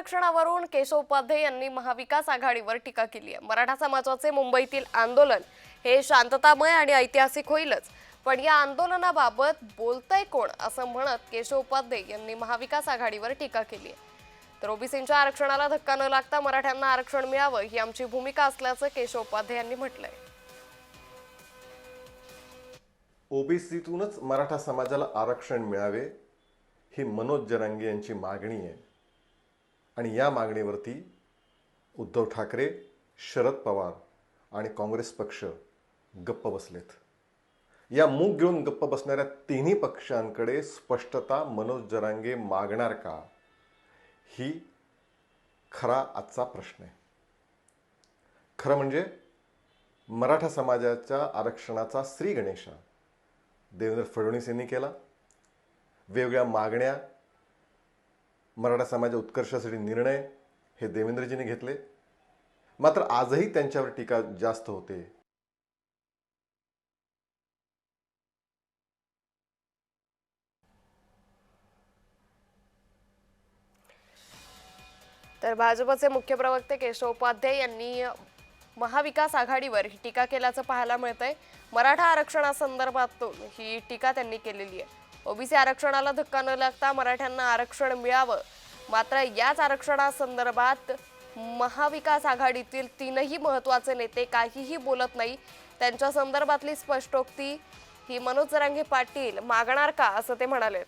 आरक्षणावरून केशव उपाध्ये यांनी महाविकास आघाडीवर टीका केली आहे। मराठा समाजाचे मुंबईतील आंदोलन हे शांततामय आणि ऐतिहासिक होईलच, पण या आंदोलनाबाबत बोलतय कोण असं म्हणत केशव उपाध्ये यांनी महाविकास आघाडीवर टीका केली आहे। तर ओबीसींच्या आरक्षणाला धक्का न लागता मराठ्यांना आरक्षण मिळावं ही आमची भूमिका असल्याचं केशव उपाध्ये यांनी म्हटलंय। ओबीसीतूनच मराठा समाजाला आरक्षण मिळावे ही मनोज जरांगे यांची मागणी आहे आणि या मागणीवरती उद्धव ठाकरे, शरद पवार आणि काँग्रेस पक्ष गप्प बसलेत। या मूग घेऊन गप्प बसणाऱ्या तिन्ही पक्षांकडे स्पष्टता मनोज जरांगे मागणार का ही खरा आजचा प्रश्न आहे। खरं म्हणजे मराठा समाजाच्या आरक्षणाचा श्री गणेशा देवेंद्र फडणवीस यांनी केला। वेगवेगळ्या मागण्या, मराठा समाज उत्कर्षासाठी निर्णय हे देवेंद्रजींनी घेतले, मात्र आजही त्यांच्यावर टीका जास्त होते। तर भाजपचे मुख्य प्रवक्ते केशव उपाध्ये यांनी महाविकास आघाडीवर ही टीका केल्याचं पाहायला मिळतंय। मराठा आरक्षणासंदर्भातून ही टीका त्यांनी केलेली आहे। ओबीसी आरक्षणाला धक्का न लागता मराठ्यांना आरक्षण मिळावं, मात्र याच आरक्षणासंदर्भात महाविकास आघाडीतील तीनही महत्त्वाचे नेते काहीही बोलत नाही। त्यांच्या संदर्भातली स्पष्टोक्ती ही मनोज जरांगे पाटील मागणार का असं ते म्हणालेत।